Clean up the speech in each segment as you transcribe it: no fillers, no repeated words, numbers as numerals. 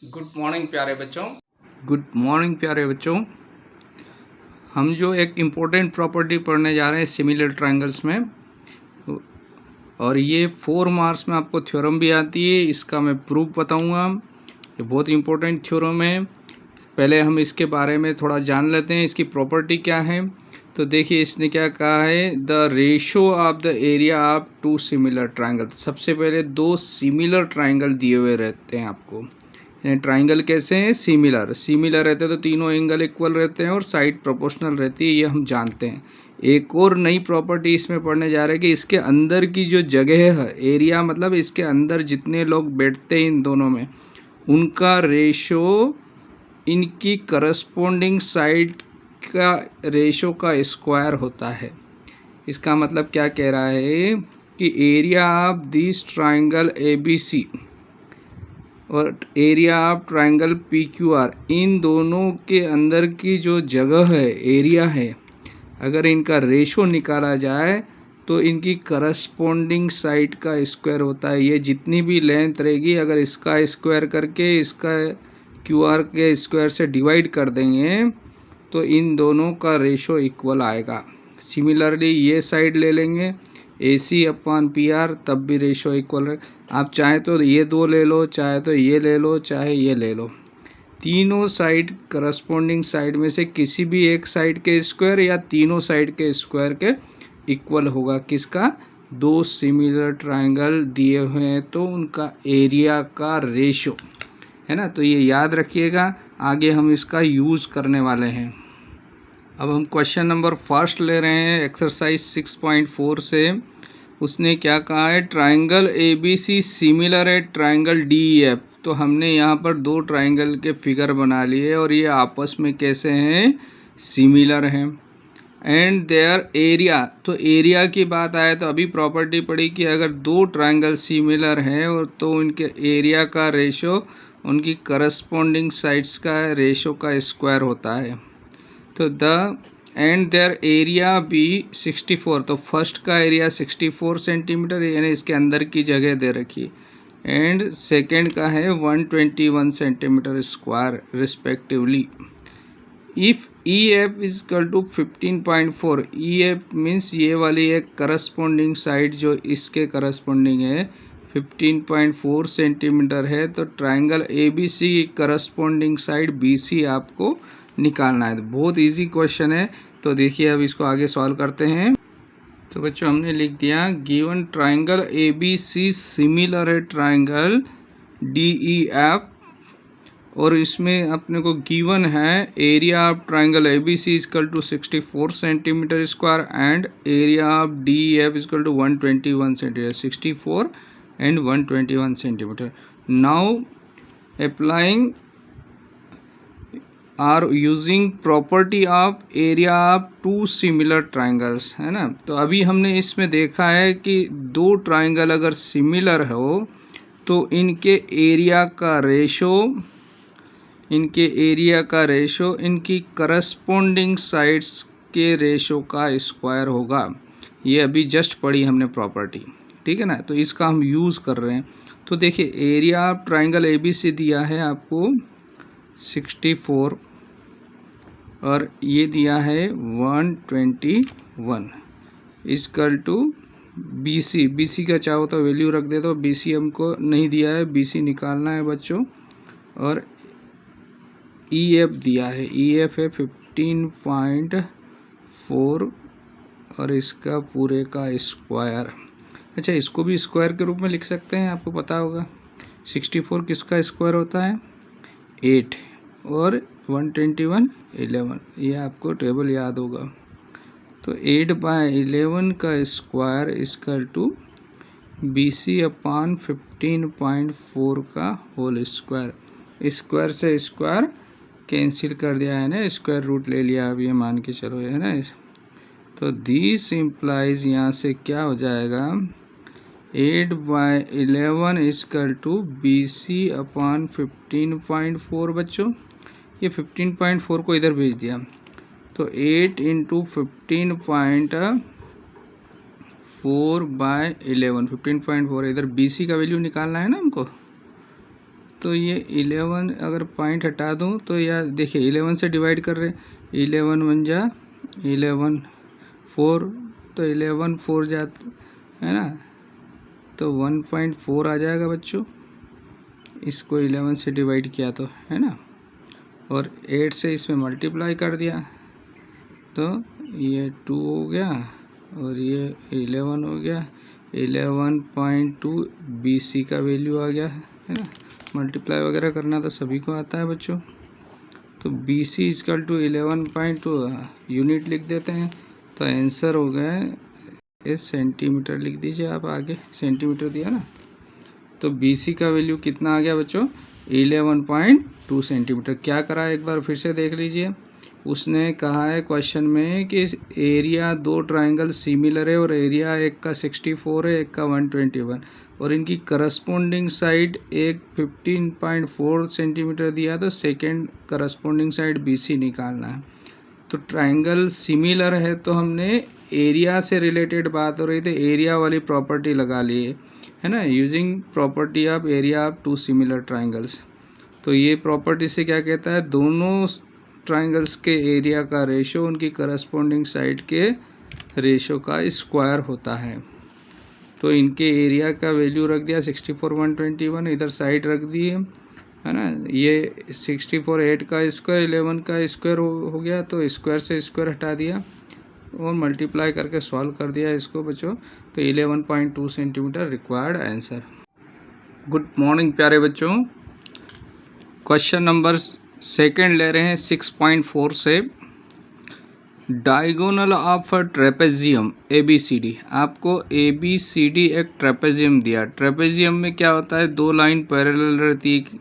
Good morning प्यारे बच्चों। हम जो एक इम्पोर्टेंट प्रॉपर्टी पढ़ने जा रहे हैं सिमिलर ट्रायंगल्स में, और ये 4 मार्क्स में आपको थ्योरम भी आती है। इसका मैं प्रूफ बताऊंगा। ये बहुत इम्पोर्टेंट थ्योरम है। पहले हम इसके बारे में थोड़ा जान लेते हैं, इसकी प्रॉपर्टी क्या है। तो देखिए इसने क्या कहा है, the ratio of the area of two similar triangle. सबसे पहले दो सिमिलर ट्रायंगल दिए हुए रहते हैं आपको। ट्राइंगल कैसे हैं, सिमिलर रहते हैं तो तीनों एंगल इक्वल रहते हैं और साइड प्रोपोर्शनल रहती है, ये हम जानते हैं। एक और नई प्रॉपर्टी इसमें पढ़ने जा रहे हैं कि इसके अंदर की जो जगह है, एरिया मतलब इसके अंदर जितने लोग बैठते हैं इन दोनों में, उनका रेशो इनकी करस्पॉन्डिंग साइड का रेशो का स्क्वायर होता है। इसका मतलब क्या कह रहा है कि area of this triangle ABC और एरिया ऑफ ट्राइंगल PQR, इन दोनों के अंदर की जो जगह है, एरिया है, अगर इनका रेशो निकाला जाए तो इनकी करस्पॉन्डिंग साइड का स्क्वायर होता है। ये जितनी भी लेंथ रहेगी, अगर इसका स्क्वायर करके इसका QR के स्क्वायर से डिवाइड कर देंगे तो इन दोनों का रेशो इक्वल आएगा। सिमिलरली ये साइड ले लेंगे AC/PR, तब भी रेशो इक्वल है। आप चाहे तो ये दो ले लो, चाहे तो ये ले लो, चाहे ये ले लो। तीनों साइड करस्पॉन्डिंग साइड में से किसी भी एक साइड के स्क्वायर या तीनों साइड के स्क्वायर के इक्वल होगा। किसका? दो सिमिलर ट्रायंगल दिए हुए हैं तो उनका एरिया का रेशो है ना। तो ये याद रखिएगा, आगे हम इसका यूज़ करने वाले हैं। अब हम क्वेश्चन नंबर फर्स्ट ले रहे हैं एक्सरसाइज 6.4 से। उसने क्या कहा है, ट्राइंगल ABC सिमिलर है ट्राइंगल DEF। तो हमने यहाँ पर दो ट्राइंगल के फिगर बना लिए और ये आपस में कैसे हैं, सिमिलर हैं। एंड देयर एरिया, तो एरिया की बात आए तो अभी प्रॉपर्टी पड़ी कि अगर दो ट्राइंगल सिमिलर हैं और तो उनके एरिया का रेशो उनकी करस्पॉन्डिंग साइड्स का रेशो का स्क्वायर होता है। तो द एंड देयर एरिया भी 64, तो फर्स्ट का एरिया 64 सेंटीमीटर, यानी इसके अंदर की जगह दे रखी, एंड सेकेंड का है 121 centimetre square respectively. If EF is equal to 15.4, EF means ये वाली एक करस्पॉन्डिंग साइड जो इसके करस्पॉन्डिंग है 15.4 सेंटीमीटर है, तो ट्राइंगल ABC की करस्पॉन्डिंग साइड BC आपको निकालना है। बहुत इजी क्वेश्चन है। तो देखिए अब इसको आगे सॉल्व करते हैं। तो बच्चों हमने लिख दिया, गिवन ट्राइंगल ABC सिमिलर है ट्राइंगल DEF, और इसमें अपने को गिवन है area of triangle ABC equal to 64 centimetre square and area of DEF equal to 121 centimetre, 64 and 121 centimetre. Now applying or using property of area of two similar triangles, है ना। तो अभी हमने इसमें देखा है कि दो ट्राइंगल अगर सिमिलर हो तो इनके एरिया का रेशो इनकी करस्पॉन्डिंग साइड्स के रेशो का स्क्वायर होगा। ये अभी जस्ट पढ़ी हमने प्रॉपर्टी, ठीक है ना। तो इसका हम यूज़ कर रहे हैं। तो देखिए एरिया ऑफ ट्राइंगल ABC दिया है आपको 64 और ये दिया है 121 इक्वल टू BC का चाहो तो वैल्यू रख दे, तो BC हमको नहीं दिया है, BC निकालना है बच्चों। और EF दिया है, EF है 15.4 और इसका पूरे का स्क्वायर। अच्छा, इसको भी स्क्वायर के रूप में लिख सकते हैं, आपको पता होगा 64 किसका स्क्वायर होता है 8 और 121 11, ये आपको टेबल याद होगा। तो 8/11 का स्क्वायर इक्वल टू BC/15.4 का होल स्क्वायर। स्क्वायर से स्क्वायर कैंसिल कर दिया है ना, स्क्वायर रूट ले लिया, अब ये मान के चलो, है ना। तो दिस इम्प्लाइज यहाँ से क्या हो जाएगा, 8/11 इक्वल टू BC/15.4 बच्चों। ये 15.4 को इधर भेज दिया, तो 8 × 15.4/11, 15.4 इधर BC का वैल्यू निकालना है ना हमको। तो ये 11 अगर पॉइंट हटा दूँ तो यार देखिए 11 से डिवाइड कर रहे, 11 1 जा 11 4, तो 11 4 जाता है ना, तो 1.4 आ जाएगा बच्चों। इसको 11 से डिवाइड किया तो है ना, और 8 से इसमें मल्टीप्लाई कर दिया तो ये 2 हो गया और ये 11 हो गया। 11.2 BC का वैल्यू आ गया है ना। मल्टीप्लाई वगैरह करना तो सभी को आता है बच्चों। तो BC इक्वल टू 11.2 यूनिट लिख देते हैं, तो आंसर हो गया ये सेंटीमीटर। लिख दीजिए आप आगे, सेंटीमीटर दिया ना, तो BC का वैल्यू कितना आ गया बच्चों, 11.2 सेंटीमीटर। क्या करा है एक बार फिर से देख लीजिए। उसने कहा है क्वेश्चन में कि एरिया दो ट्रायंगल सिमिलर है और एरिया एक का 64 है, एक का 121, और इनकी करस्पॉन्डिंग साइड एक 15.4 सेंटीमीटर दिया, तो सेकेंड करस्पॉन्डिंग साइड BC निकालना है। तो ट्रायंगल सिमिलर है तो हमने एरिया से रिलेटेड बात हो रही थी, एरिया वाली प्रॉपर्टी लगा ली है ना, using property of area of two similar triangles. तो ये प्रॉपर्टी से क्या कहता है, दोनों ट्रायंगल्स के एरिया का रेशो उनकी करस्पॉन्डिंग साइड के रेशो का स्क्वायर होता है। तो इनके एरिया का वैल्यू रख दिया 64 121, इधर साइड रख दिए है ना, ये 64 8 का स्क्वायर 11 का स्क्वायर हो गया, तो स्क्वायर से स्क्वायर हटा दिया और मल्टीप्लाई करके सॉल्व कर दिया इसको बच्चों। तो 11.2 centimetre required answer. Good morning प्यारे बच्चों। क्वेश्चन नंबर सेकंड ले रहे हैं 6.4 से। Diagonal of trapezium ABCD। आपको ABCD एक ट्रेपेजियम दिया। ट्रेपेजियम में क्या होता है, दो लाइन पैरेलल रहती है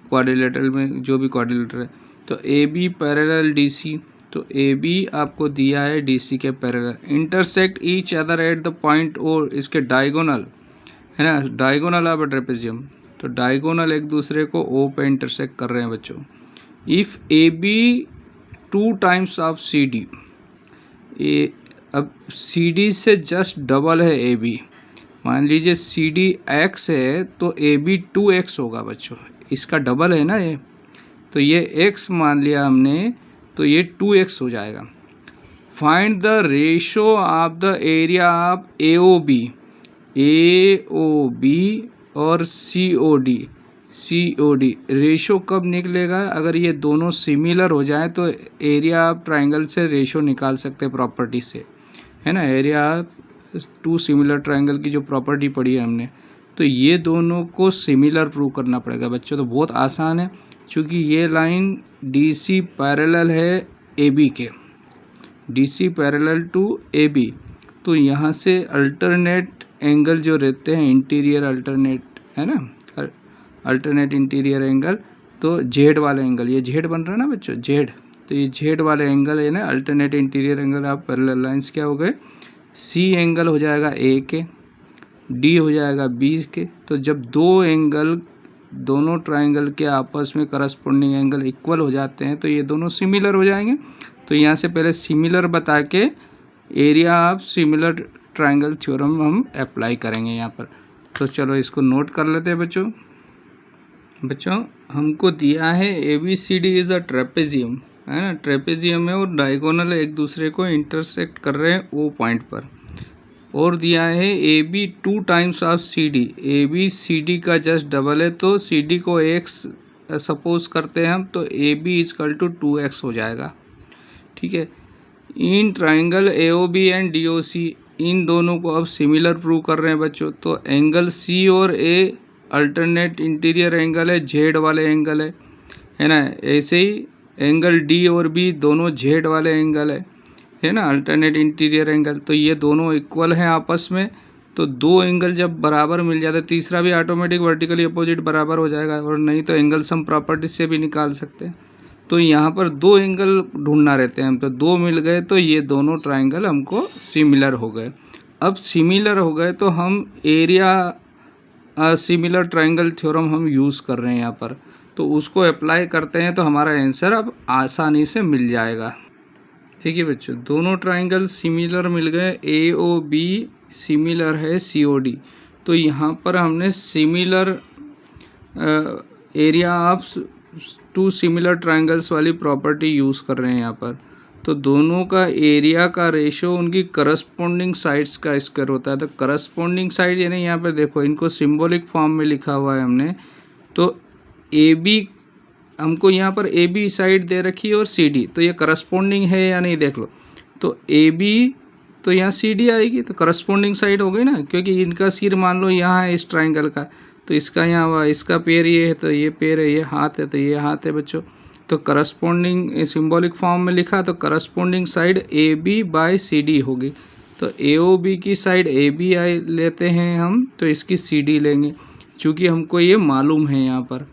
क्वाड्रिलेटरल में, जो भी क्वाड्रिलेटर है। तो AB पैरेलल DC, तो AB आपको दिया है DC के parallel. Intersect each other at the point O, इसके डायगोनल है ना, डायगोनल ऑफ ट्रेपेजियम। तो डायगोनल एक दूसरे को O पे इंटरसेक्ट कर रहे हैं बच्चों। If AB 2 times of CD, अब CD से जस्ट डबल है AB। मान लीजिए CD x है तो AB 2x होगा बच्चों, इसका डबल है ना ये, तो ये x मान लिया हमने, तो ये 2x हो जाएगा। Find the ratio of the area of AOB और COD रेशो कब निकलेगा, अगर ये दोनों सिमिलर हो जाए तो एरिया ऑफ ट्रायंगल से रेशो निकाल सकते हैं प्रॉपर्टी से, है ना। एरिया टू सिमिलर ट्रायंगल की जो प्रॉपर्टी पढ़ी है हमने, तो ये दोनों को सिमिलर प्रूव करना पड़ेगा बच्चों। तो बहुत आसान है, क्योंकि ये लाइन DC पैरेलल है AB के, DC पैरेलल टू AB, तो यहाँ से अल्टरनेट एंगल जो रहते हैं इंटीरियर अल्टरनेट, है ना, अल्टरनेट इंटीरियर एंगल, तो Z वाले एंगल, ये Z बन रहा है ना बच्चों, Z, तो ये Z वाले एंगल है ना, alternate interior angle of parallel lines क्या हो गए, C एंगल हो जाएगा A के, D हो जाएगा B के। तो जब दो एंगल दोनों ट्रायंगल के आपस में करस्पॉन्डिंग एंगल इक्वल हो जाते हैं तो ये दोनों सिमिलर हो जाएंगे। तो यहाँ से पहले सिमिलर बता के area of similar triangle theorem हम अप्लाई करेंगे यहाँ पर। तो चलो इसको नोट कर लेते हैं बच्चों। हमको दिया है ABCD इज़ अ ट्रेपेजियम, है ना, ट्रेपेजियम है और डायगोनल एक दूसरे को इंटरसेक्ट कर रहे हैं O पॉइंट पर, और दिया है AB 2 times of CD, AB CD का जस्ट डबल है, तो CD को x सपोज करते हैं हम, तो AB इक्वल टू 2x हो जाएगा, ठीक है। In triangle AOB and DOC, इन दोनों को अब सिमिलर प्रूव कर रहे हैं बच्चों। तो एंगल C और A अल्टरनेट इंटीरियर एंगल है, Z वाले एंगल है ना। ऐसे ही एंगल D और B दोनों Z वाले एंगल है ना, अल्टरनेट इंटीरियर एंगल। तो ये दोनों इक्वल हैं आपस में, तो दो एंगल जब बराबर मिल जाता है, तीसरा भी ऑटोमेटिक वर्टिकली अपोजिट बराबर हो जाएगा, और नहीं तो एंगल सम प्रॉपर्टी से भी निकाल सकते हैं। तो यहाँ पर दो एंगल ढूंढना रहते हैं हम, तो दो मिल गए, तो ये दोनों ट्रायंगल हमको सिमिलर हो गए। अब सिमिलर हो गए तो हम एरिया सिमिलर ट्रायंगल थ्योरम हम यूज़ कर रहे हैं यहाँ पर, तो उसको अप्लाई करते हैं तो हमारा आंसर अब आसानी से मिल जाएगा, ठीक है बच्चों। दोनों ट्रायंगल सिमिलर मिल गए, AOB सिमिलर है COD, तो यहाँ पर हमने similar area of two similar triangles वाली प्रॉपर्टी यूज़ कर रहे हैं यहाँ पर। तो दोनों का एरिया का रेशो उनकी करस्पॉन्डिंग साइड्स का स्क्वायर होता है। तो करस्पॉन्डिंग साइड यानी यहाँ पर देखो इनको सिंबॉलिक फॉर्म में लिखा हुआ है हमने। तो ए बी हमको यहाँ पर ए बी साइड दे रखी है और सी डी, तो ये करस्पॉन्डिंग है या नहीं देख लो। तो ए बी तो यहाँ सी डी आएगी, तो करस्पॉन्डिंग साइड हो गई ना, क्योंकि इनका सिर मान लो यहाँ है इस ट्राइंगल का, तो इसका यहाँ हुआ, इसका पैर ये है तो ये पैर है, ये हाथ है तो ये हाथ है बच्चों। तो करस्पॉन्डिंग सिंबॉलिक फॉर्म में लिखा तो corresponding side A B by C D होगी। तो ए ओ बी की साइड ए बी आई लेते हैं हम, तो इसकी सी डी लेंगे चूँकि हमको ये मालूम है यहाँ पर।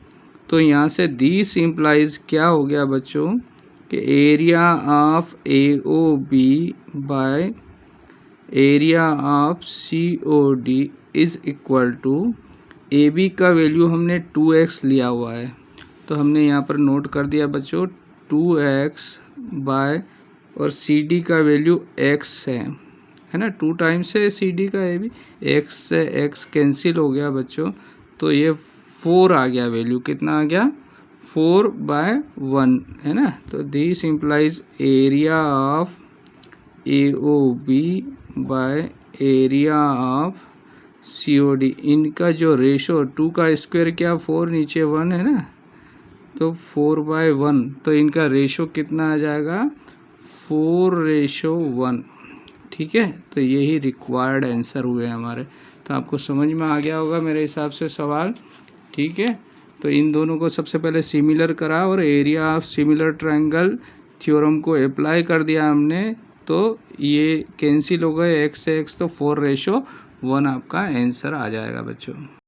तो यहाँ से दिस इम्प्लाइज क्या हो गया बच्चों कि area of A O B by area of C O D is equal to, A B का वैल्यू हमने 2x लिया हुआ है, तो हमने यहाँ पर नोट कर दिया बच्चों 2x बाय, और सी डी का वैल्यू x है ना, 2 टाइम्स है सी डी का, ए बी x से x कैंसिल हो गया बच्चों, तो ये 4 आ गया वैल्यू, कितना आ गया 4/1 है ना। तो this implies area of A O B by area of C O D, इनका जो रेशो 2 का स्क्वायर क्या 4 नीचे 1 है ना, तो 4/1, तो इनका रेशो कितना आ जाएगा 4:1। ठीक है, तो यही रिक्वायर्ड आंसर हुए हमारे। तो आपको समझ में आ गया होगा मेरे हिसाब से सवाल। ठीक है, तो इन दोनों को सबसे पहले सिमिलर करा और area of similar triangle theorem को अप्लाई कर दिया हमने, तो ये कैंसिल हो गए x से x, तो 4:1 आपका आंसर आ जाएगा बच्चों।